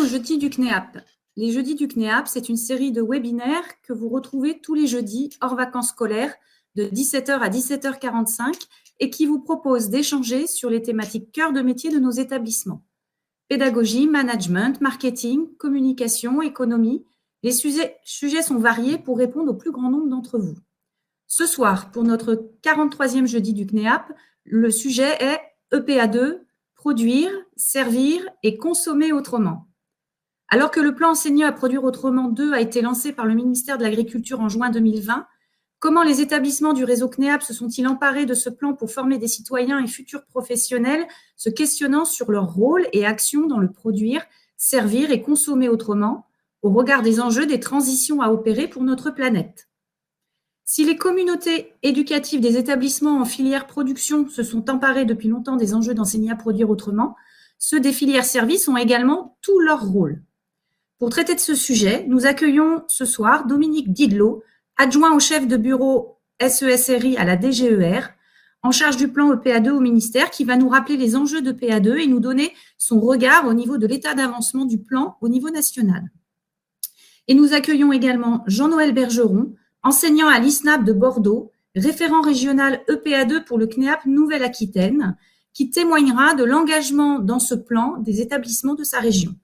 jeudis du CNEAP. Les jeudis du CNEAP, c'est une série de webinaires que vous retrouvez tous les jeudis hors vacances scolaires de 17h à 17h45 et qui vous propose d'échanger sur les thématiques cœur de métier de nos établissements. Pédagogie, management, marketing, communication, économie, les sujets sont variés pour répondre au plus grand nombre d'entre vous. Ce soir, pour notre 43e jeudi du CNEAP, le sujet est EPA2, produire, servir et consommer autrement. Alors que le plan Enseigner à produire autrement 2 a été lancé par le ministère de l'Agriculture en juin 2020, comment les établissements du réseau CNEAP se sont-ils emparés de ce plan pour former des citoyens et futurs professionnels se questionnant sur leur rôle et action dans le produire, servir et consommer autrement, au regard des enjeux des transitions à opérer pour notre planète? Si les communautés éducatives des établissements en filière production se sont emparées depuis longtemps des enjeux d'enseigner à produire autrement, ceux des filières services ont également tout leur rôle. Pour traiter de ce sujet, nous accueillons ce soir Dominique Didlot, adjoint au chef de bureau SESRI à la DGER, en charge du plan EPA2 au ministère, qui va nous rappeler les enjeux de EPA2 et nous donner son regard au niveau de l'état d'avancement du plan au niveau national. Et nous accueillons également Jean-Noël Bergeron, enseignant à l'ISNAP de Bordeaux, référent régional EPA2 pour le CNEAP Nouvelle-Aquitaine, qui témoignera de l'engagement dans ce plan des établissements de sa région.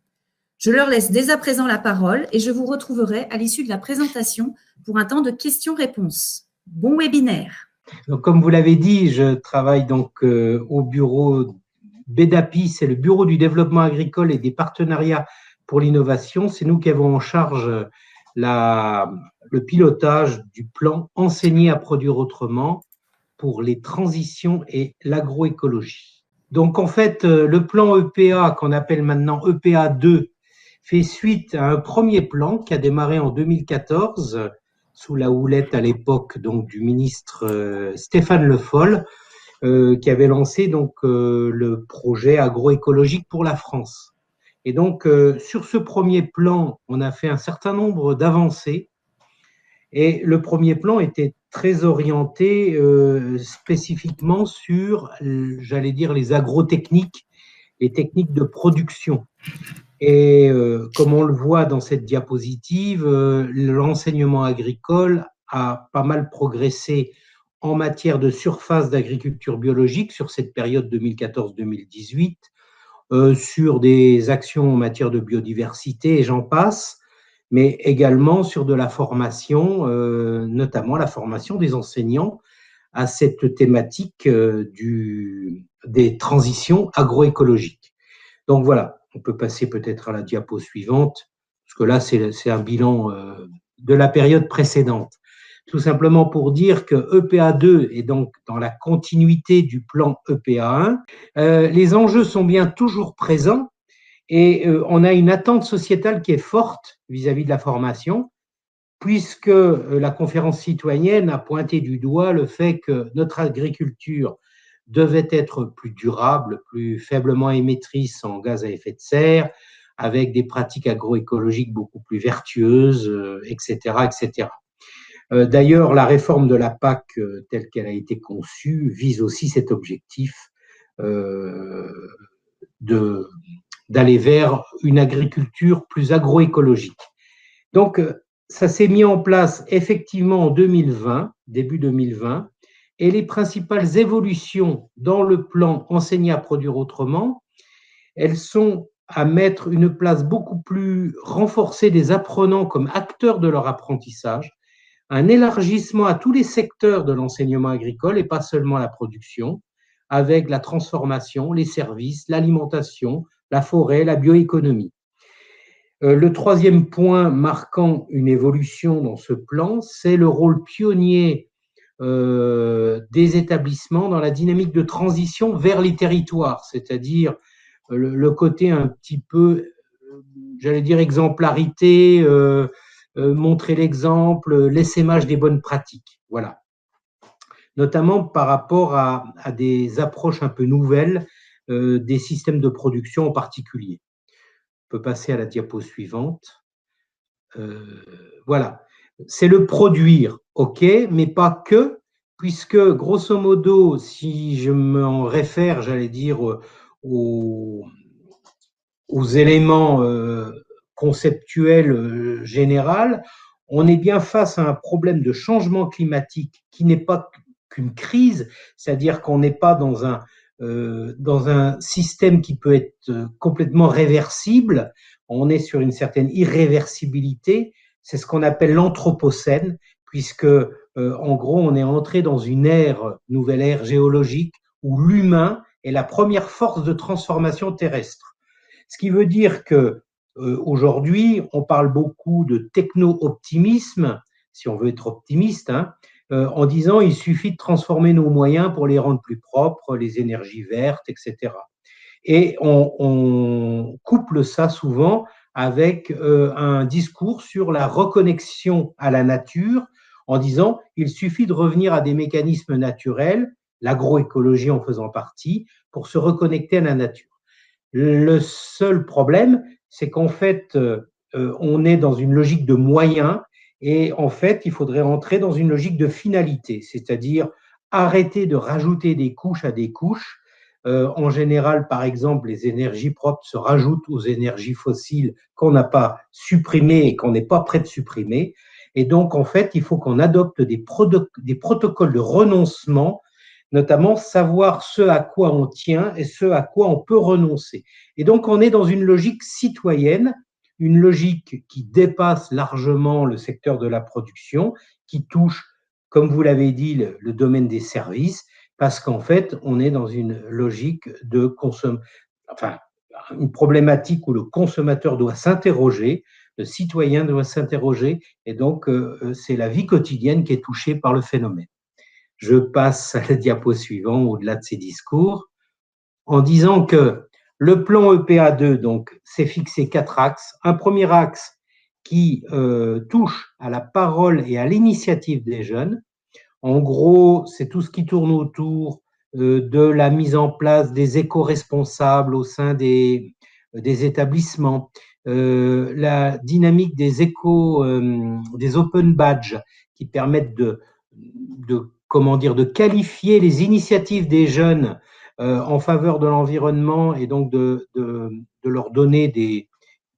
Je leur laisse dès à présent la parole et je vous retrouverai à l'issue de la présentation pour un temps de questions-réponses. Bon webinaire. Donc, comme vous l'avez dit, je travaille donc au bureau BEDAPI, c'est le Bureau du développement agricole et des partenariats pour l'innovation. C'est nous qui avons en charge le pilotage du plan Enseigner à produire autrement pour les transitions et l'agroécologie. Donc, en fait, le plan EPA, qu'on appelle maintenant EPA2, fait suite à un premier plan qui a démarré en 2014 sous la houlette à l'époque donc du ministre Stéphane Le Foll, qui avait lancé donc le projet agroécologique pour la France. Et donc sur ce premier plan, on a fait un certain nombre d'avancées. Et le premier plan était très orienté spécifiquement sur, j'allais dire, les agrotechniques, les techniques de production. Et comme on le voit dans cette diapositive, l'enseignement agricole a pas mal progressé en matière de surface d'agriculture biologique sur cette période 2014-2018, sur des actions en matière de biodiversité et j'en passe, mais également sur de la formation, notamment la formation des enseignants à cette thématique des transitions agroécologiques. Donc voilà. On peut passer peut-être à la diapo suivante, parce que là, c'est un bilan de la période précédente. Tout simplement pour dire que EPA2 est donc dans la continuité du plan EPA1. Les enjeux sont bien toujours présents et on a une attente sociétale qui est forte vis-à-vis de la formation, puisque la conférence citoyenne a pointé du doigt le fait que notre agriculture devait être plus durable, plus faiblement émettrice en gaz à effet de serre, avec des pratiques agroécologiques beaucoup plus vertueuses, etc., etc. D'ailleurs, la réforme de la PAC telle qu'elle a été conçue vise aussi cet objectif d'aller vers une agriculture plus agroécologique. Donc, ça s'est mis en place effectivement en 2020, début 2020, et les principales évolutions dans le plan Enseigner à produire autrement, elles sont à mettre une place beaucoup plus renforcée des apprenants comme acteurs de leur apprentissage, un élargissement à tous les secteurs de l'enseignement agricole et pas seulement la production, avec la transformation, les services, l'alimentation, la forêt, la bioéconomie. Le troisième point marquant une évolution dans ce plan, c'est le rôle pionnier des établissements dans la dynamique de transition vers les territoires, c'est-à-dire le côté un petit peu, j'allais dire, exemplarité, montrer l'exemple, l'essaimage des bonnes pratiques, voilà. Notamment par rapport à des approches un peu nouvelles des systèmes de production en particulier. On peut passer à la diapo suivante. Voilà. C'est le produire, ok, mais pas que, puisque grosso modo, si je m'en réfère, j'allais dire, aux aux éléments conceptuels généraux, on est bien face à un problème de changement climatique qui n'est pas qu'une crise, c'est-à-dire qu'on n'est pas dans un système qui peut être complètement réversible, on est sur une certaine irréversibilité, c'est ce qu'on appelle l'anthropocène, puisque en gros on est entré dans une nouvelle ère géologique où l'humain est la première force de transformation terrestre. Ce qui veut dire que aujourd'hui, on parle beaucoup de techno-optimisme, si on veut être optimiste, hein, en disant il suffit de transformer nos moyens pour les rendre plus propres, les énergies vertes, etc. Et on couple ça souvent avec un discours sur la reconnexion à la nature, en disant il suffit de revenir à des mécanismes naturels, l'agroécologie en faisant partie, pour se reconnecter à la nature. Le seul problème, c'est qu'en fait, on est dans une logique de moyens et en fait, il faudrait entrer dans une logique de finalité, c'est-à-dire arrêter de rajouter des couches à des couches. En général, par exemple, les énergies propres se rajoutent aux énergies fossiles qu'on n'a pas supprimées et qu'on n'est pas prêt de supprimer. Et donc, en fait, il faut qu'on adopte des protocoles de renoncement, notamment savoir ce à quoi on tient et ce à quoi on peut renoncer. Et donc, on est dans une logique citoyenne, une logique qui dépasse largement le secteur de la production, qui touche, comme vous l'avez dit, le domaine des services, parce qu'en fait, on est dans une logique de enfin, une problématique où le consommateur doit s'interroger, le citoyen doit s'interroger, et donc c'est la vie quotidienne qui est touchée par le phénomène. Je passe à la diapo suivant, au-delà de ces discours, en disant que le plan EPA2, donc, s'est fixé 4 axes. Un premier axe qui touche à la parole et à l'initiative des jeunes. En gros, c'est tout ce qui tourne autour de la mise en place des éco-responsables au sein des établissements, la dynamique des des open badges qui permettent de qualifier les initiatives des jeunes en faveur de l'environnement et donc de leur donner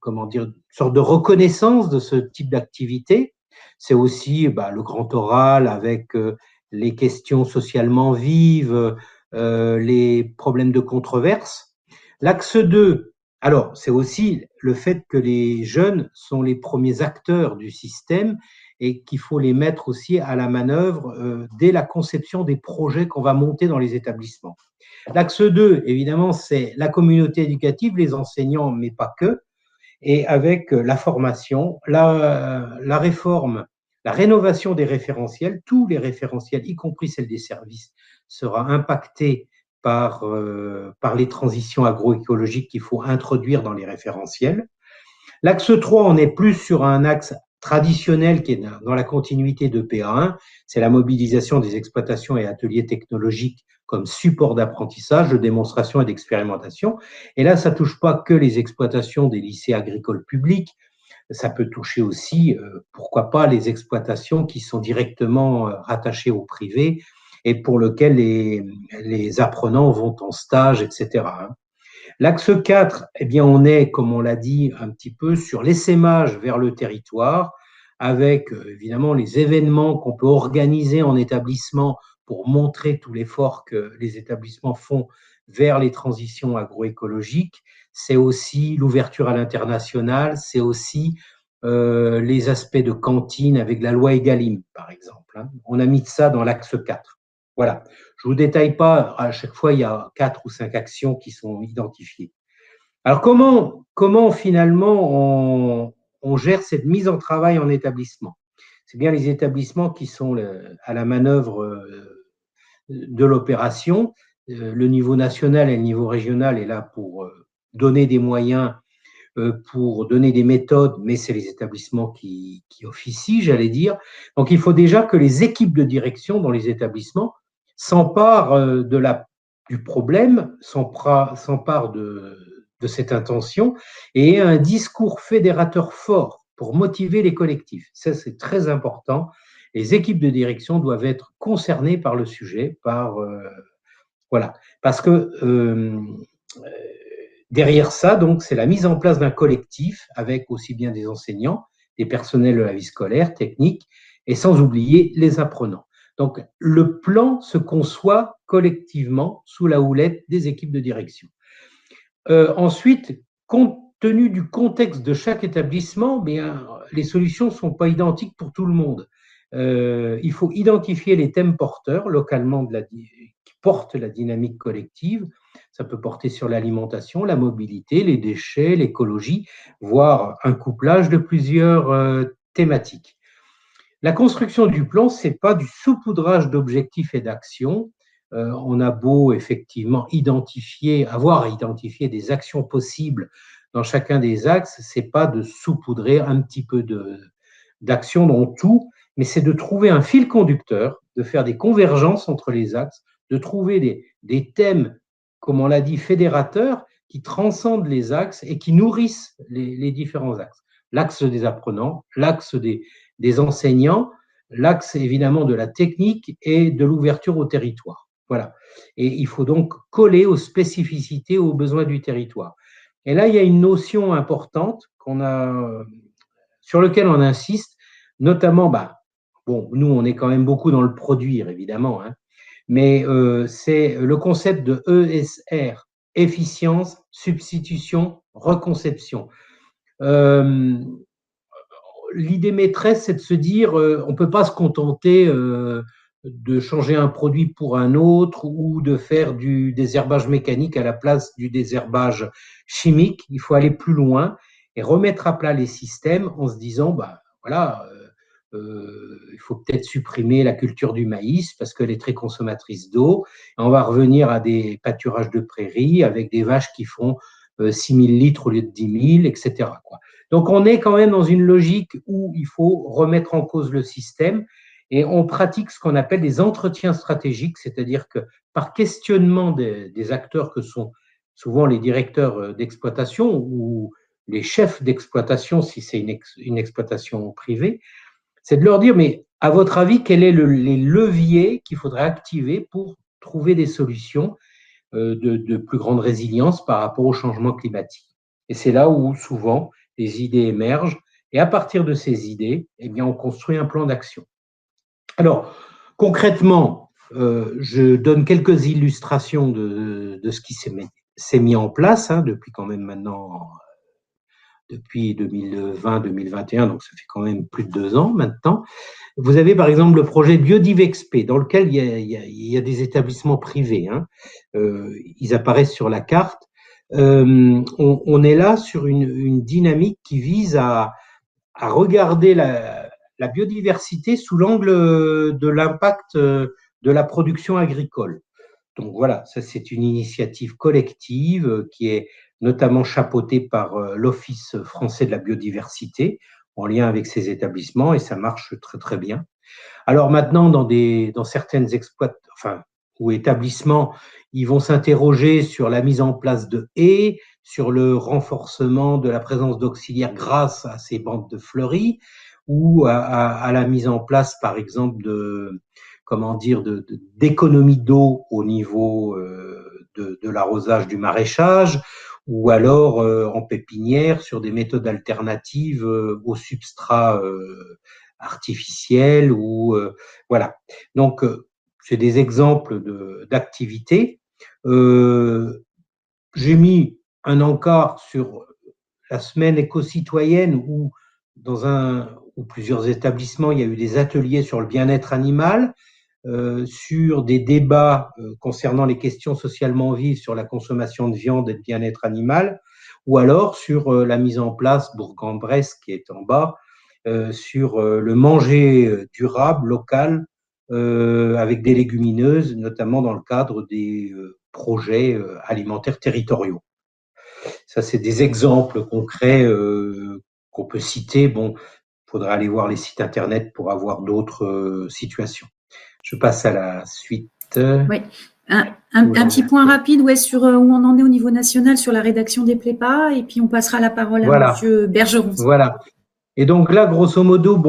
une sorte de reconnaissance de ce type d'activité. C'est aussi le grand oral avec les questions socialement vives, les problèmes de controverse. L'axe 2, alors c'est aussi le fait que les jeunes sont les premiers acteurs du système et qu'il faut les mettre aussi à la manœuvre dès la conception des projets qu'on va monter dans les établissements. L'axe 2, évidemment, c'est la communauté éducative, les enseignants, mais pas que, et avec la formation, la réforme, la rénovation des référentiels, tous les référentiels, y compris celles des services, sera impacté par les transitions agroécologiques qu'il faut introduire dans les référentiels. L'axe 3, on est plus sur un axe traditionnel qui est dans la continuité de PA1, c'est la mobilisation des exploitations et ateliers technologiques comme support d'apprentissage, de démonstration et d'expérimentation. Et là, ça ne touche pas que les exploitations des lycées agricoles publics, ça peut toucher aussi, pourquoi pas, les exploitations qui sont directement rattachées au privé et pour lesquelles les apprenants vont en stage, etc. L'axe 4, eh bien, on est, comme on l'a dit, un petit peu sur l'essaimage vers le territoire, avec évidemment les événements qu'on peut organiser en établissement pour montrer tout l'effort que les établissements font vers les transitions agroécologiques. C'est aussi l'ouverture à l'international, c'est aussi les aspects de cantine avec la loi Egalim, par exemple. On a mis ça dans l'axe 4. Voilà. Je ne vous détaille pas, à chaque fois, il y a 4 ou 5 actions qui sont identifiées. Alors, comment finalement on gère cette mise en travail en établissement? C'est bien les établissements qui sont à la manœuvre de l'opération. Le niveau national et le niveau régional est là pour donner des moyens, pour donner des méthodes, mais c'est les établissements qui officient, j'allais dire. Donc, il faut déjà que les équipes de direction dans les établissements s'emparent du problème, s'emparent de cette intention et aient un discours fédérateur fort pour motiver les collectifs. Ça, c'est très important. Les équipes de direction doivent être concernées par le sujet, voilà. Parce que derrière ça, donc, c'est la mise en place d'un collectif avec aussi bien des enseignants, des personnels de la vie scolaire, technique, et sans oublier les apprenants. Donc, le plan se conçoit collectivement sous la houlette des équipes de direction. Ensuite, compte tenu du contexte de chaque établissement, les solutions ne sont pas identiques pour tout le monde. Il faut identifier les thèmes porteurs localement qui portent la dynamique collective. Ça peut porter sur l'alimentation, la mobilité, les déchets, l'écologie, voire un couplage de plusieurs thématiques. La construction du plan, ce n'est pas du saupoudrage d'objectifs et d'actions. On a beau effectivement avoir identifié des actions possibles dans chacun des axes, ce n'est pas de saupoudrer un petit peu d'actions dans tout, mais c'est de trouver un fil conducteur, de faire des convergences entre les axes, de trouver des thèmes, comme on l'a dit, fédérateurs, qui transcendent les axes et qui nourrissent les différents axes. L'axe des apprenants, l'axe des enseignants, l'axe évidemment de la technique et de l'ouverture au territoire. Voilà. Et il faut donc coller aux spécificités, aux besoins du territoire. Et là, il y a une notion importante sur laquelle on insiste, notamment, nous, on est quand même beaucoup dans le produire, évidemment, hein, mais c'est le concept de ESR, efficience, substitution, reconception. L'idée maîtresse, c'est de se dire, on ne peut pas se contenter de changer un produit pour un autre ou de faire du désherbage mécanique à la place du désherbage chimique. Il faut aller plus loin et remettre à plat les systèmes en se disant, il faut peut-être supprimer la culture du maïs parce qu'elle est très consommatrice d'eau. On va revenir à des pâturages de prairies avec des vaches qui font 6 000 litres au lieu de 10 000, etc. Donc, on est quand même dans une logique où il faut remettre en cause le système et on pratique ce qu'on appelle des entretiens stratégiques, c'est-à-dire que par questionnement des acteurs que sont souvent les directeurs d'exploitation ou les chefs d'exploitation, si c'est une exploitation privée, c'est de leur dire, mais à votre avis, quels sont les leviers qu'il faudrait activer pour trouver des solutions de plus grande résilience par rapport au changement climatique. Et c'est là où souvent les idées émergent et à partir de ces idées, on construit un plan d'action. Alors, concrètement, je donne quelques illustrations de ce qui s'est mis en place depuis quand même maintenant, depuis 2020-2021, donc ça fait quand même plus de 2 ans maintenant. Vous avez par exemple le projet Biodivexp, dans lequel il y a des établissements privés. Ils apparaissent sur la carte. On est là sur une dynamique qui vise à regarder la biodiversité sous l'angle de l'impact de la production agricole. Donc voilà, ça c'est une initiative collective qui est notamment chapeautée par l'Office français de la biodiversité en lien avec ces établissements et ça marche très très bien. Alors maintenant, dans certaines établissements, ils vont s'interroger sur la mise en place de haies, sur le renforcement de la présence d'auxiliaires grâce à ces bandes de fleuries ou à la mise en place, par exemple, d'économie d'eau au niveau de l'arrosage du maraîchage ou alors en pépinière sur des méthodes alternatives aux substrats artificiels voilà. Donc c'est des exemples d'activités. J'ai mis un encart sur la semaine éco-citoyenne où plusieurs établissements, il y a eu des ateliers sur le bien-être animal, sur des débats concernant les questions socialement vives sur la consommation de viande et de bien-être animal, ou alors sur la mise en place, Bourg-en-Bresse qui est en bas, sur le manger durable, local, avec des légumineuses, notamment dans le cadre des projets alimentaires territoriaux. Ça, c'est des exemples concrets qu'on peut citer. Bon, il faudra aller voir les sites internet pour avoir d'autres situations. Je passe à la suite. Oui. Un petit point rapide sur où on en est au niveau national sur la rédaction des PLEPA et puis on passera la parole à M. Bergeron. Voilà. Et donc là, grosso modo,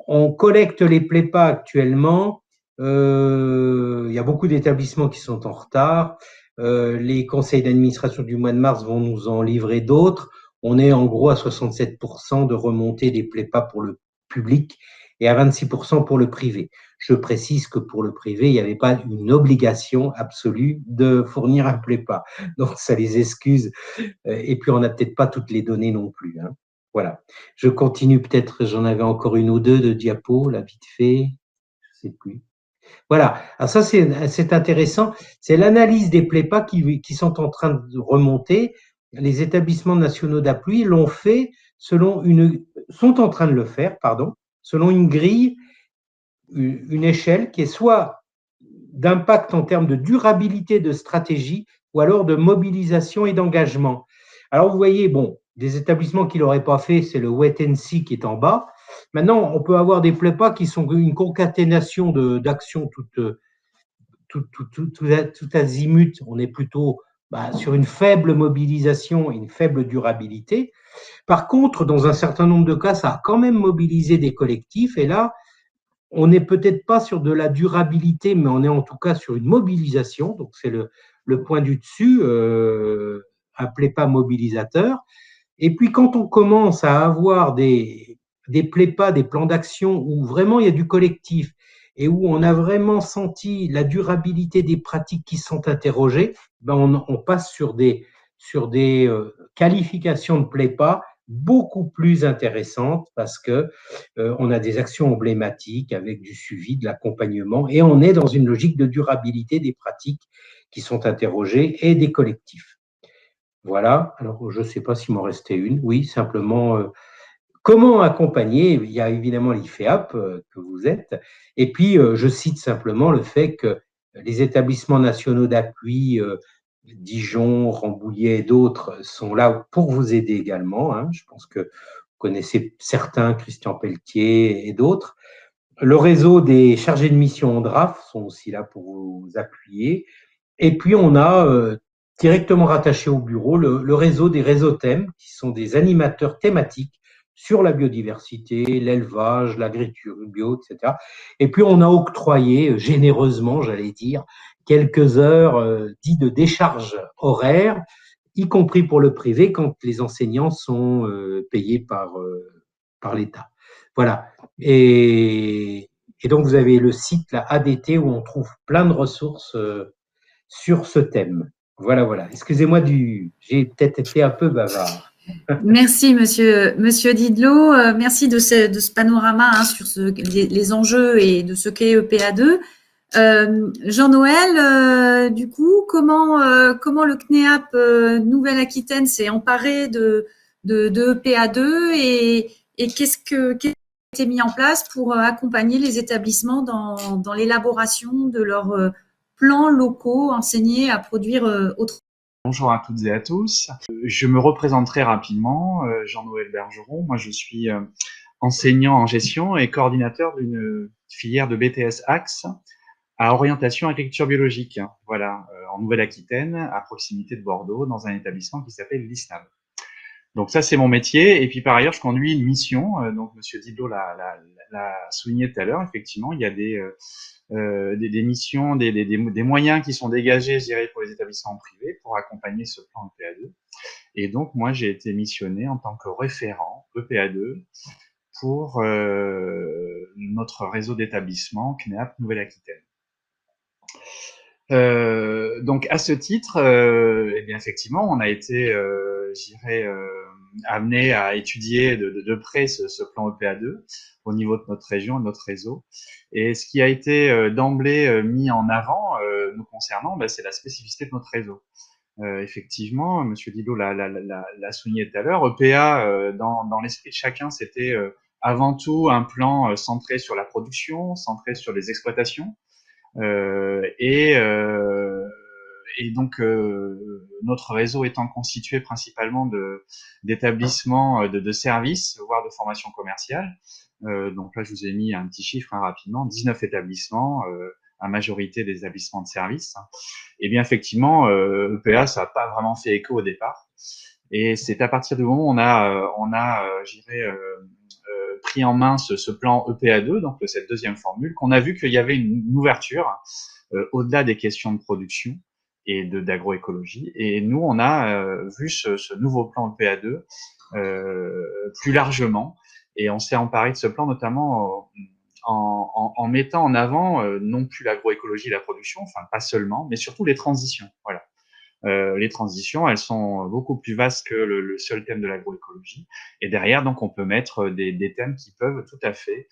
on collecte les PLEPA actuellement. Il y a beaucoup d'établissements qui sont en retard. Les conseils d'administration du mois de mars vont nous en livrer d'autres. On est en gros à 67% de remontée des PLEPA pour le public et à 26% pour le privé. Je précise que pour le privé, il n'y avait pas une obligation absolue de fournir un PLEPA. Donc, ça les excuse. Et puis, on n'a peut-être pas toutes les données non plus. Hein. Voilà. Je continue peut-être, j'en avais encore une ou deux de diapos, là, vite fait. Je ne sais plus. Voilà. Alors ça, c'est intéressant. C'est l'analyse des PLEPA qui sont en train de remonter. Les établissements nationaux d'appui l'ont fait sont en train de le faire, pardon, selon une grille, une échelle qui est soit d'impact en termes de durabilité de stratégie ou alors de mobilisation et d'engagement. Alors, vous voyez, bon, des établissements qui ne l'auraient pas fait, c'est le wait and see qui est en bas. Maintenant, on peut avoir des PLEPA qui sont une concaténation d'actions tout azimut. On est plutôt sur une faible mobilisation et une faible durabilité. Par contre, dans un certain nombre de cas, ça a quand même mobilisé des collectifs. Et là, on n'est peut-être pas sur de la durabilité, mais on est en tout cas sur une mobilisation. Donc, c'est le point du dessus, un PLEPA mobilisateur. Et puis, quand on commence à avoir des PLEPA, des plans d'action où vraiment il y a du collectif et où on a vraiment senti la durabilité des pratiques qui sont interrogées, on passe sur des qualifications de PLEPA beaucoup plus intéressantes parce que on a des actions emblématiques avec du suivi, de l'accompagnement et on est dans une logique de durabilité des pratiques qui sont interrogées et des collectifs. Voilà, alors je ne sais pas s'il m'en restait une. Oui, simplement, comment accompagner? Il y a évidemment l'IFEAP que vous êtes, et puis je cite simplement le fait que les établissements nationaux d'appui, Dijon, Rambouillet et d'autres sont là pour vous aider également. Hein. Je pense que vous connaissez certains, Christian Pelletier et d'autres. Le réseau des chargés de mission en DRAF sont aussi là pour vous appuyer. Et puis, on a directement rattaché au bureau le réseau des réseaux thèmes, qui sont des animateurs thématiques sur la biodiversité, l'élevage, l'agriculture bio, etc. Et puis, on a octroyé généreusement, j'allais dire, quelques heures dites de décharge horaire, y compris pour le privé, quand les enseignants sont payés par l'État. Voilà. Et donc, vous avez le site, la ADT, où on trouve plein de ressources sur ce thème. Voilà, voilà. Excusez-moi j'ai peut-être été un peu bavard. Merci, monsieur Didlot. Merci de ce panorama hein, sur les enjeux et de ce qu'est EPA2. Jean-Noël, du coup, comment le CNEAP Nouvelle-Aquitaine s'est emparé de EPA2 et qu'est-ce qui a été mis en place pour accompagner les établissements dans l'élaboration de leurs plans locaux enseignés à produire autrement? Bonjour à toutes et à tous. Je me représenterai rapidement, Jean-Noël Bergeron. Moi, je suis enseignant en gestion et coordinateur d'une filière de BTS Axe à orientation agriculture biologique. Voilà, en Nouvelle-Aquitaine, à proximité de Bordeaux, dans un établissement qui s'appelle l'ISNAB. Donc ça, c'est mon métier. Et puis par ailleurs, je conduis une mission. Donc Monsieur Didlot l'a souligné tout à l'heure. Effectivement, il y a des missions, des moyens qui sont dégagés, je dirais, pour les établissements privés pour accompagner ce plan EPA2. Et donc, moi, j'ai été missionné en tant que référent EPA2 pour notre réseau d'établissements CNEAP Nouvelle-Aquitaine. Donc, à ce titre, eh bien, effectivement, on a été, je dirais, amené à étudier de près ce plan EPA2 au niveau de notre région, de notre réseau. Et ce qui a été d'emblée mis en avant nous concernant, c'est la spécificité de notre réseau. Effectivement, Monsieur Didlot l'a souligné tout à l'heure, EPA, dans l'esprit de chacun, c'était avant tout un plan centré sur la production, centré sur les exploitations. Et donc, notre réseau étant constitué principalement d'établissements de services, voire de formation commerciale. Donc là, je vous ai mis un petit chiffre rapidement, 19 établissements, à majorité des établissements de services. Et bien effectivement, EPA, ça n'a pas vraiment fait écho au départ. Et c'est à partir du moment où on a je dirais, pris en main ce plan EPA2, donc cette deuxième formule, qu'on a vu qu'il y avait une ouverture au-delà des questions de production et d'agroécologie. Et nous, on a vu ce nouveau plan EPA2 plus largement, et on s'est emparé de ce plan notamment en mettant en avant non plus l'agroécologie et la production, enfin pas seulement, mais surtout les transitions. Voilà. Les transitions, elles sont beaucoup plus vastes que le seul thème de l'agroécologie. Et derrière, donc, on peut mettre des thèmes qui peuvent tout à fait,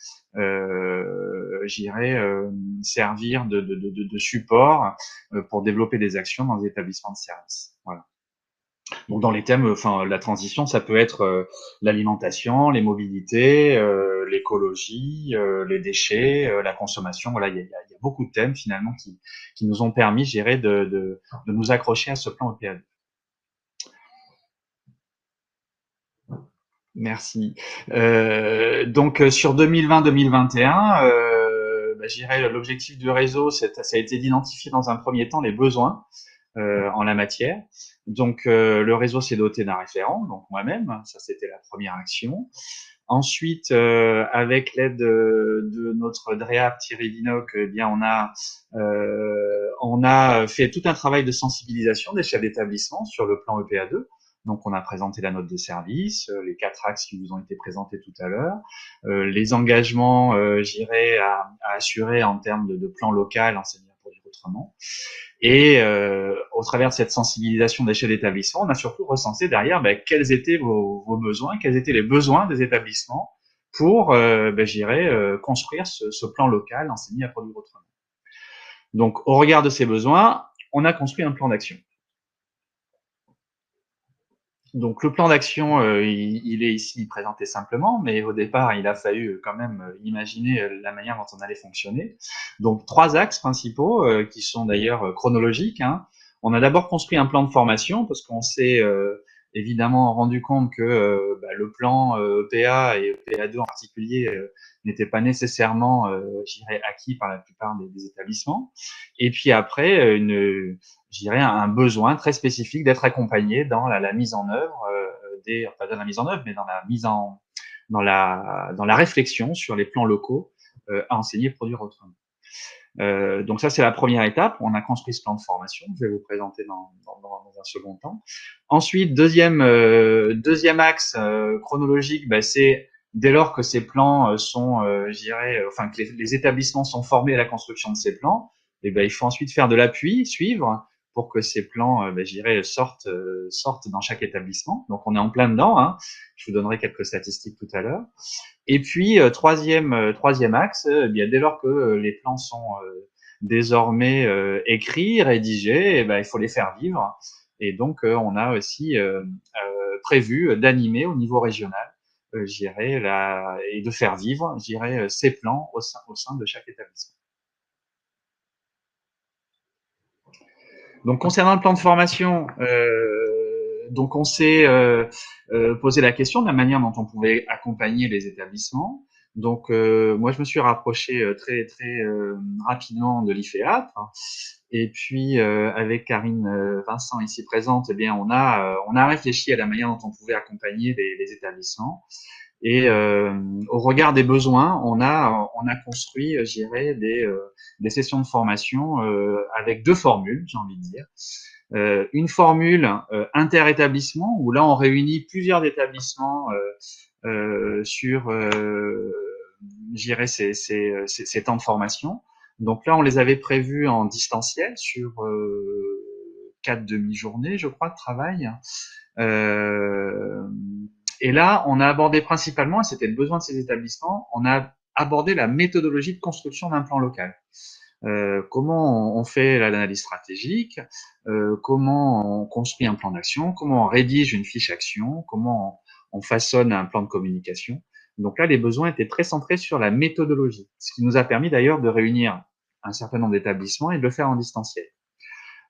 servir de support pour développer des actions dans des établissements de services. Voilà. Donc dans les thèmes, enfin la transition, ça peut être l'alimentation, les mobilités, l'écologie, les déchets, la consommation. Voilà, il y a beaucoup de thèmes finalement qui nous ont permis, je dirais, de nous accrocher à ce plan EPA2. Merci. Donc sur 2020-2021, je dirais l'objectif du réseau, ça a été d'identifier dans un premier temps les besoins en la matière. Donc, le réseau s'est doté d'un référent, donc moi-même, ça c'était la première action. Ensuite, avec l'aide de notre DREAP Thierry Vinoc, eh bien on a fait tout un travail de sensibilisation des chefs d'établissement sur le plan EPA2. Donc, on a présenté la note de service, les 4 axes qui vous ont été présentés tout à l'heure, les engagements, j'irai à assurer en termes de plan local, enseignement pour dire autrement. Et au travers de cette sensibilisation des chefs d'établissement, on a surtout recensé derrière quels étaient vos besoins, quels étaient les besoins des établissements pour, construire ce plan local, enseigner à produire autrement. Donc, au regard de ces besoins, on a construit un plan d'action. Donc le plan d'action, il est ici présenté simplement, mais au départ, il a fallu quand même imaginer la manière dont on allait fonctionner. Donc 3 axes principaux qui sont d'ailleurs chronologiques. Hein. On a d'abord construit un plan de formation parce qu'on s'est évidemment rendu compte que le plan EPA et EPA2 en particulier n'était pas nécessairement, acquis par la plupart des établissements. Et puis après, un besoin très spécifique d'être accompagné dans la mise en œuvre pas dans la mise en œuvre, mais dans la réflexion sur les plans locaux à enseigner et produire autrement. Donc ça, c'est la première étape. On a construit ce plan de formation. Je vais vous présenter dans un second temps. Ensuite, deuxième axe chronologique, c'est dès lors que ces plans sont, que les établissements sont formés à la construction de ces plans, il faut ensuite faire de l'appui, suivre, pour que ces plans, sortent dans chaque établissement. Donc, on est en plein dedans. Hein. Je vous donnerai quelques statistiques tout à l'heure. Et puis, troisième axe, dès lors que les plans sont désormais écrits, rédigés, il faut les faire vivre. Et donc, on a aussi prévu d'animer au niveau régional, et de faire vivre, ces plans au sein de chaque établissement. Donc, concernant le plan de formation, donc on s'est posé la question de la manière dont on pouvait accompagner les établissements. Donc, moi, je me suis rapproché très rapidement de l'IFEAP. Et puis, avec Karine Vincent ici présente, on a réfléchi à la manière dont on pouvait accompagner les établissements. Et au regard des besoins, on a construit, des sessions de formation avec 2 formules, j'ai envie de dire. Une formule inter-établissement, où là on réunit plusieurs établissements sur ces temps de formation. Donc là, on les avait prévus en distanciel sur 4 demi-journées, je crois, de travail. Et là, on a abordé principalement, et c'était le besoin de ces établissements, on a abordé la méthodologie de construction d'un plan local. Comment on fait l'analyse stratégique, comment on construit un plan d'action, comment on rédige une fiche action, comment on façonne un plan de communication. Donc là, les besoins étaient très centrés sur la méthodologie, ce qui nous a permis d'ailleurs de réunir un certain nombre d'établissements et de le faire en distanciel.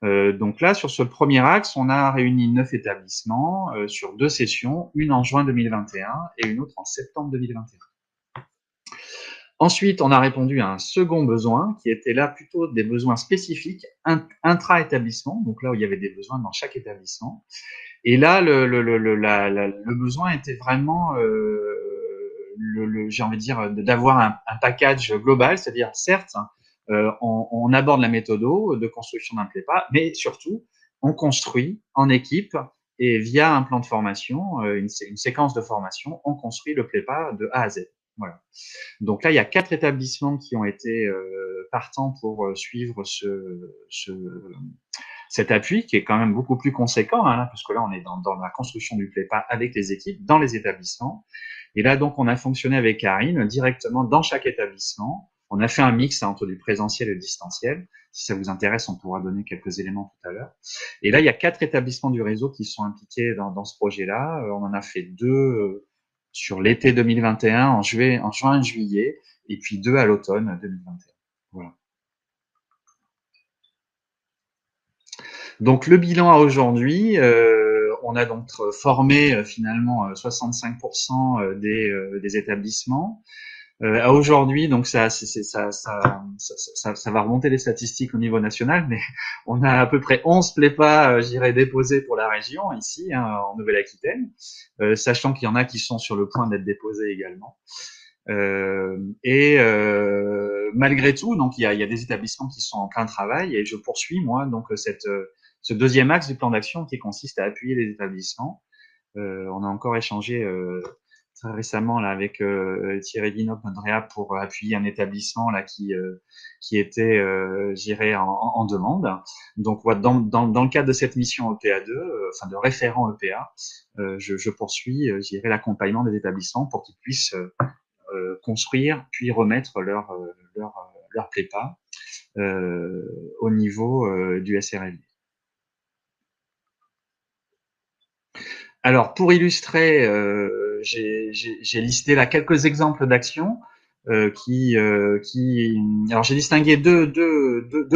Donc là, sur ce premier axe, on a réuni 9 établissements sur 2 sessions, une en juin 2021 et une autre en septembre 2021. Ensuite, on a répondu à un second besoin qui était là plutôt des besoins spécifiques intra-établissement, donc là où il y avait des besoins dans chaque établissement. Et là, le besoin était vraiment, j'ai envie de dire, d'avoir un package global, c'est-à-dire certes on aborde la méthode de construction d'un prépa, mais surtout, on construit en équipe et via un plan de formation, une séquence de formation, on construit le prépa de A à Z. Voilà. Donc là, il y a 4 établissements qui ont été partants pour suivre cet appui, qui est quand même beaucoup plus conséquent, hein, parce que là, on est dans la construction du prépa avec les équipes, dans les établissements. Et là, donc, on a fonctionné avec Karine directement dans chaque établissement. On a fait un mix entre du présentiel et du distanciel. Si ça vous intéresse, on pourra donner quelques éléments tout à l'heure. Et là, il y a 4 établissements du réseau qui sont impliqués dans ce projet-là. On en a fait 2 sur l'été 2021, en juin et juillet, et puis 2 à l'automne 2021. Voilà. Donc le bilan à aujourd'hui, on a donc formé finalement 65% des établissements. À aujourd'hui, donc ça va remonter les statistiques au niveau national, mais on a à peu près 11 prépas, j'irais, déposés pour la région ici, hein, en Nouvelle-Aquitaine, sachant qu'il y en a qui sont sur le point d'être déposés également. Malgré tout, donc il y a des établissements qui sont en plein travail et je poursuis moi donc ce deuxième axe du plan d'action qui consiste à appuyer les établissements. On a encore échangé très récemment là avec Thierry Guinop, notre réa, pour appuyer un établissement là qui était, j'irais, en demande. Donc dans le cadre de cette mission EPA2, enfin de référent EPA, je poursuis, j'irais, l'accompagnement des établissements pour qu'ils puissent construire puis remettre leur prépa au niveau du SRLD. Alors, pour illustrer, j'ai listé là quelques exemples d'actions alors j'ai distingué deux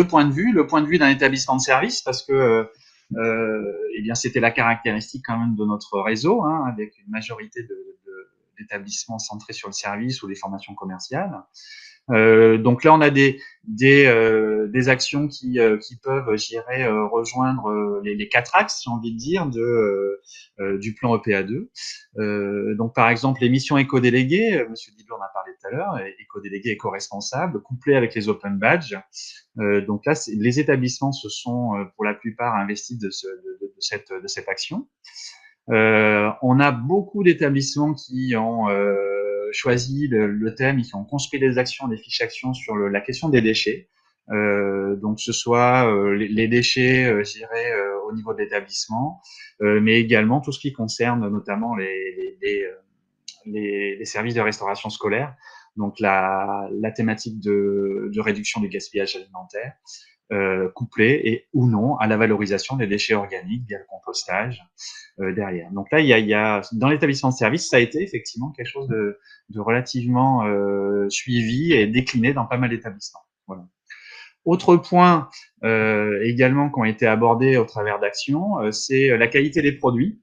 points de vue. Le point de vue d'un établissement de service, parce que eh bien c'était la caractéristique quand même de notre réseau, hein, avec une majorité d'établissements centrés sur le service ou les formations commerciales. Donc là, on a des actions qui peuvent, je dirais, rejoindre les 4 axes, j'ai envie de dire, du plan EPA2. Donc par exemple, les missions éco-déléguées, Monsieur Didlot en a parlé tout à l'heure, éco-délégués, éco-responsables, couplées avec les open badges. Donc là, les établissements se sont pour la plupart investis de cette action. On a beaucoup d'établissements qui ont choisi le thème et qui ont construit des actions, des fiches actions sur la question des déchets. Donc ce soit les déchets, je dirais, au niveau de l'établissement, mais également tout ce qui concerne notamment les services de restauration scolaire. Donc la thématique de réduction du gaspillage alimentaire, couplée et ou non à la valorisation des déchets organiques via le compostage derrière. Donc là, il y a dans l'établissement de service, ça a été effectivement quelque chose de relativement suivi et décliné dans pas mal d'établissements. Voilà. Autre point également qui ont été abordés au travers d'actions, c'est la qualité des produits.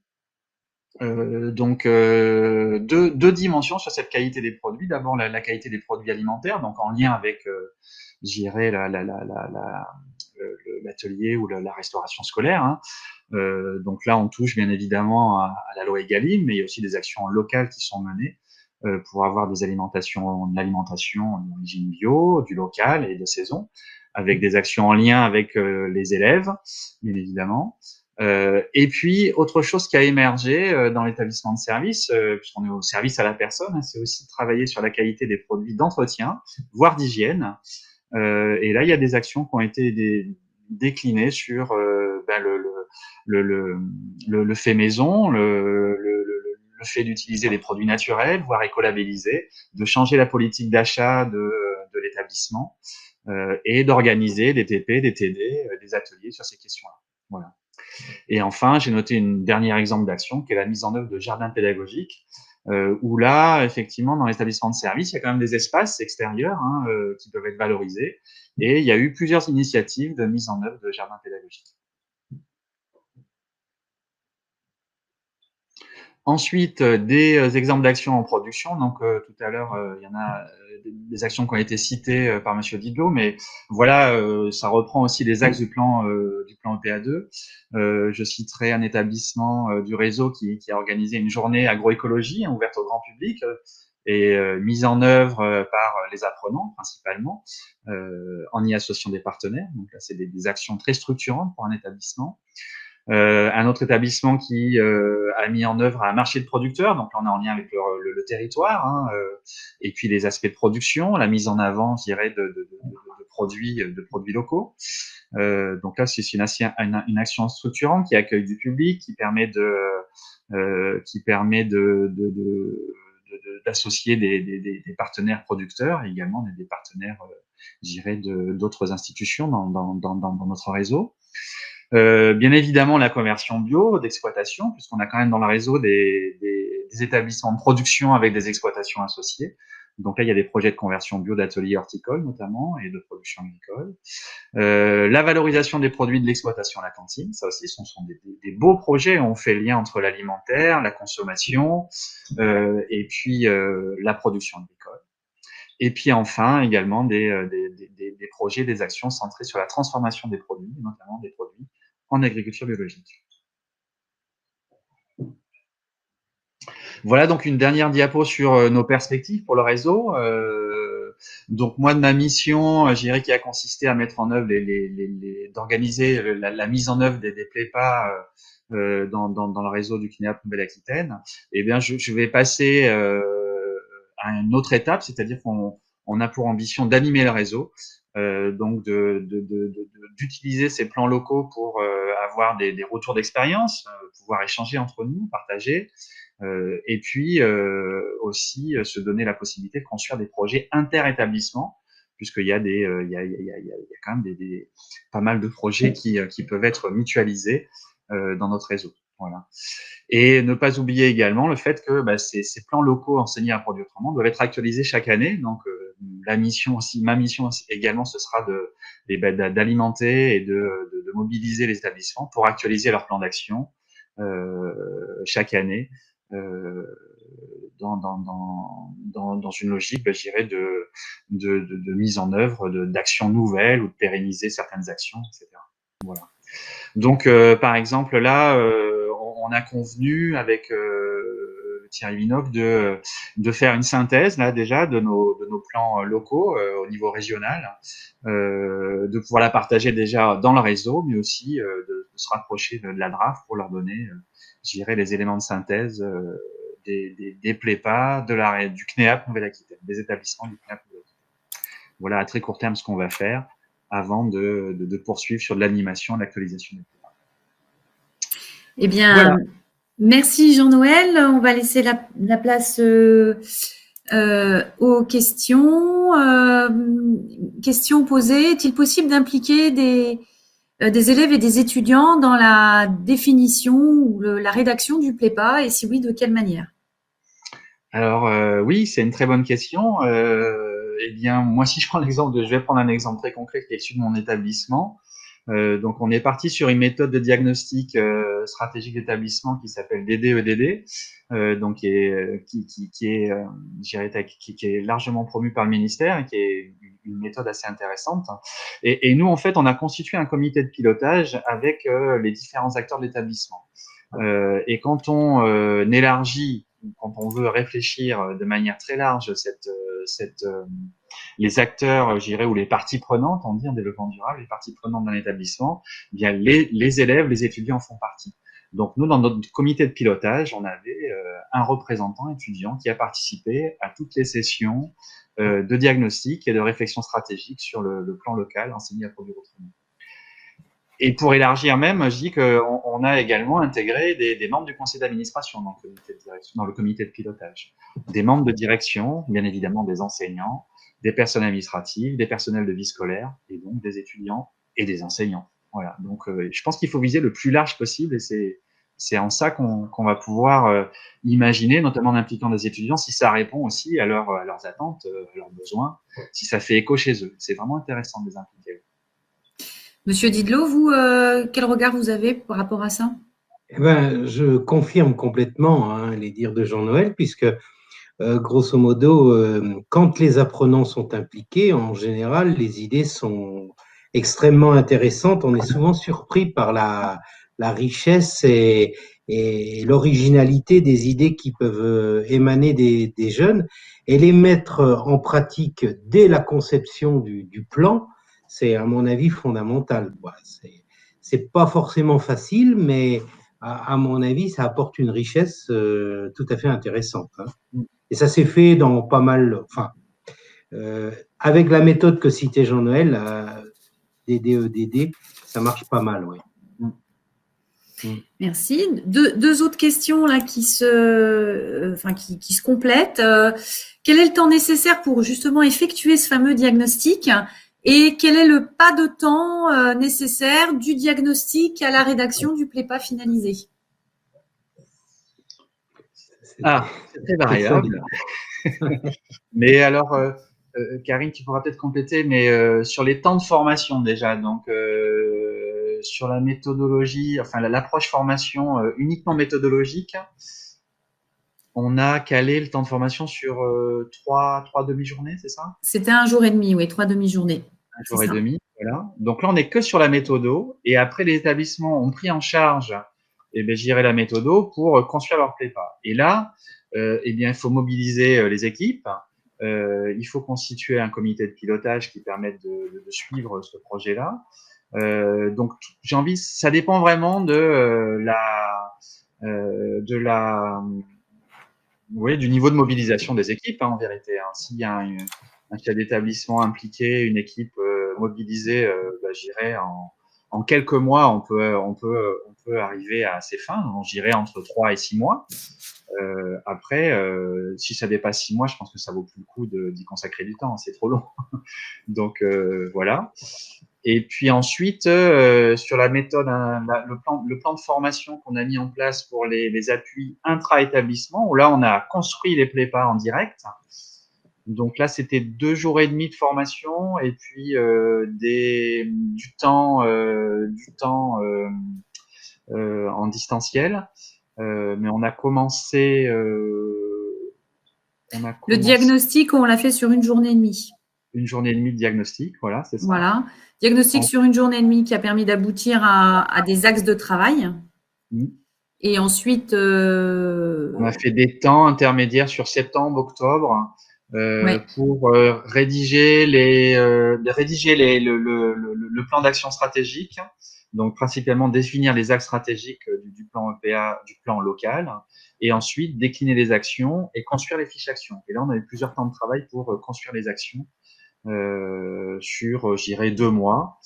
Donc deux dimensions sur cette qualité des produits. D'abord la qualité des produits alimentaires, donc en lien avec, je dirais, l'atelier ou la restauration scolaire, hein. Donc là, on touche bien évidemment à la loi Egalim, mais il y a aussi des actions locales qui sont menées pour avoir de l'alimentation d'origine bio, du local et de saison, avec des actions en lien avec les élèves, bien évidemment. Et puis, autre chose qui a émergé dans l'établissement de service, puisqu'on est au service à la personne, hein, c'est aussi de travailler sur la qualité des produits d'entretien, voire d'hygiène. Et là, il y a des actions qui ont été déclinées sur le fait maison, le fait d'utiliser des produits naturels, voire écolabellisés, de changer la politique d'achat de l'établissement et d'organiser des TP, des TD, des ateliers sur ces questions-là. Voilà. Et enfin, j'ai noté une dernière exemple d'action qui est la mise en œuvre de jardins pédagogiques, où là, effectivement, dans l'établissement de service, il y a quand même des espaces extérieurs hein, qui peuvent être valorisés. Et il y a eu plusieurs initiatives de mise en œuvre de jardins pédagogiques. Ensuite, des exemples d'actions en production. Donc, tout à l'heure, il y en a des actions qui ont été citées par Monsieur Didlot, mais voilà, ça reprend aussi les axes du plan EPA2. Je citerai un établissement du réseau qui a organisé une journée agroécologie hein, ouverte au grand public. et mise en œuvre par les apprenants principalement, en y associant des partenaires. Donc là, c'est des actions très structurantes pour un établissement. Un autre établissement qui a mis en œuvre un marché de producteurs, donc là on est en lien avec le territoire, hein, et puis les aspects de production, la mise en avant, je dirais, de produits locaux. Donc là c'est une action structurante qui accueille du public, qui permet d'associer des partenaires producteurs et également des partenaires, je dirais, d'autres institutions dans notre réseau. Bien évidemment, la conversion bio d'exploitation, puisqu'on a quand même dans le réseau des établissements de production avec des exploitations associées. Donc là, il y a des projets de conversion bio d'ateliers horticoles notamment et de production agricole. La valorisation des produits de l'exploitation à la cantine, ça aussi, ce sont des beaux projets. On fait le lien entre l'alimentaire, la consommation et puis la production agricole. Et puis enfin, également des projets, des actions centrées sur la transformation des produits, notamment des produits en agriculture biologique. Voilà donc une dernière diapo sur nos perspectives pour le réseau. Donc moi de ma mission, je dirais qui a consisté à mettre en œuvre d'organiser la mise en œuvre des PLEPA dans le réseau du CNEAP Nouvelle-Aquitaine. Eh bien, je vais passer à une autre étape, c'est-à-dire qu'on a pour ambition d'animer le réseau. Donc d'utiliser ces plans locaux pour avoir des retours d'expérience, pouvoir échanger entre nous, partager, et puis aussi se donner la possibilité de construire des projets inter-établissements, puisqu'il y a il y a quand même pas mal de projets qui peuvent être mutualisés dans notre réseau. Voilà. Et ne pas oublier également le fait que ces plans locaux enseignés à produire autrement doivent être actualisés chaque année. Donc ma mission également, ce sera d'alimenter et de mobiliser les établissements pour actualiser leur plan d'action chaque année dans une logique, je dirais, de mise en œuvre d'actions nouvelles ou de pérenniser certaines actions, etc. Voilà. Donc, par exemple, là, on a convenu avec Thierry Vinoc de faire une synthèse là déjà de nos plans locaux au niveau régional, de pouvoir la partager déjà dans le réseau, mais aussi de se rapprocher de la DRAF pour leur donner, je dirais, les éléments de synthèse des PLEPA, du CNEAP Nouvelle-Aquitaine, des établissements du CNEAP Nouvelle-Aquitaine. Voilà à très court terme ce qu'on va faire avant de poursuivre sur de l'animation et de l'actualisation des PLEPA. Eh bien, voilà. Merci Jean-Noël. On va laisser la place aux questions. Questions posées. Est-il possible d'impliquer des élèves et des étudiants dans la définition ou la rédaction du PLEPA, et si oui, de quelle manière? Alors oui, c'est une très bonne question. Eh bien, moi, si je prends je vais prendre un exemple très concret qui est issu de mon établissement. Donc, on est parti sur une méthode de diagnostic stratégique d'établissement qui s'appelle DDEDD, donc qui est largement promue par le ministère et qui est une méthode assez intéressante. Et nous, en fait, on a constitué un comité de pilotage avec les différents acteurs de l'établissement. Et quand on élargit, quand on veut réfléchir de manière très large les acteurs, je dirais, ou les parties prenantes, on dit en développement durable, les parties prenantes d'un établissement, eh bien les élèves, les étudiants en font partie. Donc nous, dans notre comité de pilotage, on avait un représentant étudiant qui a participé à toutes les sessions de diagnostic et de réflexion stratégique sur le plan local enseigné à produire autrement. Et pour élargir même, je dis qu'on a également intégré des membres du conseil d'administration dans le comité de direction, dans le comité de pilotage. Des membres de direction, bien évidemment des enseignants, des personnes administratives, des personnels de vie scolaire, et donc des étudiants et des enseignants. Voilà. Donc, je pense qu'il faut viser le plus large possible, et c'est en ça qu'on va pouvoir imaginer, notamment en impliquant des étudiants, si ça répond aussi à leurs attentes, à leurs besoins, si ça fait écho chez eux. C'est vraiment intéressant de les impliquer. Monsieur Didlot, vous, quel regard vous avez par rapport à ça? Eh ben, je confirme complètement les dires de Jean-Noël, puisque grosso modo, quand les apprenants sont impliqués, en général, les idées sont extrêmement intéressantes. On est souvent surpris par la richesse et et l'originalité des idées qui peuvent émaner des jeunes et les mettre en pratique dès la conception du plan, c'est à mon avis fondamental. C'est pas forcément facile, mais à mon avis, ça apporte une richesse tout à fait intéressante. Hein. Et ça s'est fait dans pas mal, enfin, avec la méthode que citait Jean-Noël, DDEDD, ça marche pas mal, oui. Merci. Deux autres questions là qui se complètent. Quel est le temps nécessaire pour justement effectuer ce fameux diagnostic et quel est le pas de temps nécessaire du diagnostic à la rédaction du PLEPA finalisé? C'est très variable. Mais alors, Karine, tu pourras peut-être compléter, mais sur les temps de formation déjà, donc sur la méthodologie, enfin l'approche formation uniquement méthodologique, on a calé le temps de formation sur trois demi-journées, c'est ça? C'était 1 jour et demi, oui, 3 demi-journées. 1 jour et demi, voilà. Donc là, on n'est que sur la méthodo, et après les établissements ont pris en charge, je dirais la méthodo pour construire leur prépa. Et là, il faut mobiliser les équipes. Il faut constituer un comité de pilotage qui permette de suivre ce projet-là. Donc, ça dépend vraiment du niveau de mobilisation des équipes, en vérité. Hein. S'il y a un cas d'établissement impliqué, une équipe mobilisée, je dirais en quelques mois, on peut arriver à ses fins. Je dirais entre 3 et 6 mois. Après, si ça dépasse 6 mois, je pense que ça vaut plus le coup d'y consacrer du temps. C'est trop long. Donc voilà. Et puis ensuite, sur la méthode, le plan de formation qu'on a mis en place pour les appuis intra-établissement, où là, on a construit les prépas en direct. Donc là, c'était 2 jours et demi de formation et puis du temps en distanciel. Mais on a commencé. Le diagnostic, on l'a fait sur 1 journée et demie. 1 journée et demie de diagnostic, voilà, c'est ça. Voilà. Diagnostic sur 1 journée et demie qui a permis d'aboutir à des axes de travail. Et ensuite… on a fait des temps intermédiaires sur septembre, octobre pour rédiger le plan d'action stratégique. Donc, principalement définir les axes stratégiques du plan EPA, du plan local, et ensuite décliner les actions et construire les fiches actions. Et là, on a eu plusieurs temps de travail pour construire les actions sur, je dirais, 2 mois.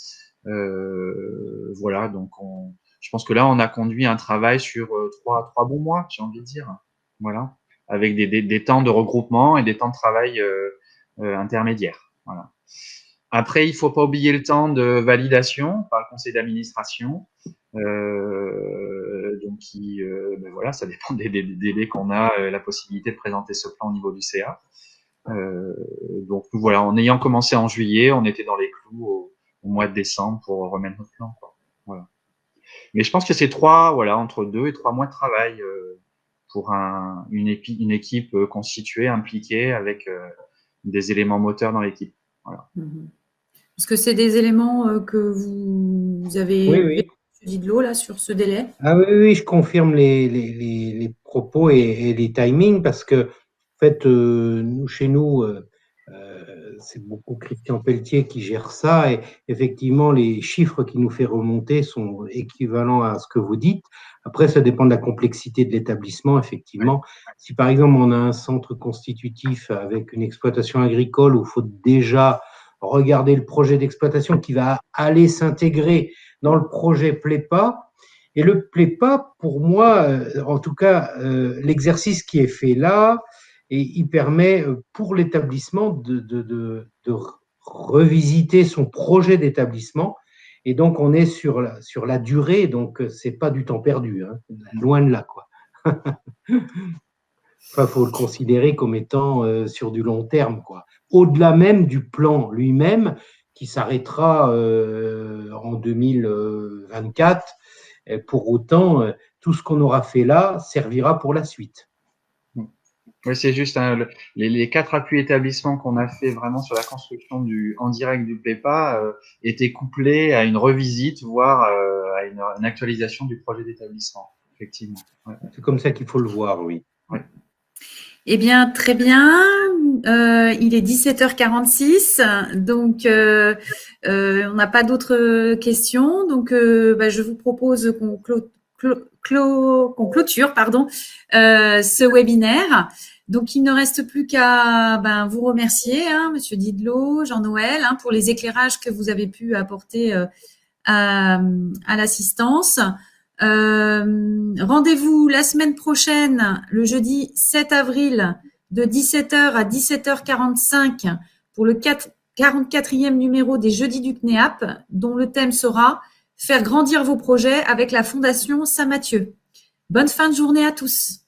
Voilà, donc je pense que là, on a conduit un travail sur 3 bons mois, j'ai envie de dire. Voilà, avec des temps de regroupement et des temps de travail intermédiaires. Voilà. Après, il faut pas oublier le temps de validation par le conseil d'administration. Donc, voilà, ça dépend des délais qu'on a, la possibilité de présenter ce plan au niveau du CA. Donc, voilà, en ayant commencé en juillet, on était dans les clous au mois de décembre pour remettre notre plan, quoi. Voilà. Mais je pense que c'est entre 2 et 3 mois de travail pour une équipe constituée, impliquée, avec des éléments moteurs dans l'équipe. Voilà. Est-ce que c'est des éléments que vous avez dit de l'eau là sur ce délai? Ah oui, je confirme les propos et les timings parce que en fait, chez nous, c'est beaucoup Christian Pelletier qui gère ça et effectivement, les chiffres qu'il nous fait remonter sont équivalents à ce que vous dites. Après, ça dépend de la complexité de l'établissement, effectivement. Si par exemple, on a un centre constitutif avec une exploitation agricole où il faut déjà regarder le projet d'exploitation qui va aller s'intégrer dans le projet PLEPA. Et le PLEPA, pour moi, en tout cas, l'exercice qui est fait là, et il permet pour l'établissement de revisiter son projet d'établissement. Et donc, on est sur la durée, donc c'est pas du temps perdu, hein, loin de là, quoi. Enfin, faut le considérer comme étant sur du long terme, quoi. Au-delà même du plan lui-même, qui s'arrêtera en 2024. Pour autant, tout ce qu'on aura fait là servira pour la suite. Oui, c'est juste les 4 appuis établissements qu'on a fait vraiment sur la construction en direct du PLEPA étaient couplés à une revisite, voire à une actualisation du projet d'établissement. effectivement. Ouais. C'est comme ça qu'il faut le voir, oui. Ouais. Eh bien, très bien. Il est 17h46, donc on n'a pas d'autres questions. Donc, je vous propose qu'on clôture, ce webinaire. Donc, il ne reste plus qu'à vous remercier, Monsieur Didlot, Jean-Noël, pour les éclairages que vous avez pu apporter à l'assistance. Rendez-vous la semaine prochaine, le jeudi 7 avril, de 17h à 17h45 pour le 44e numéro des Jeudis du CNEAP, dont le thème sera « Faire grandir vos projets avec la Fondation Saint-Mathieu ». Bonne fin de journée à tous.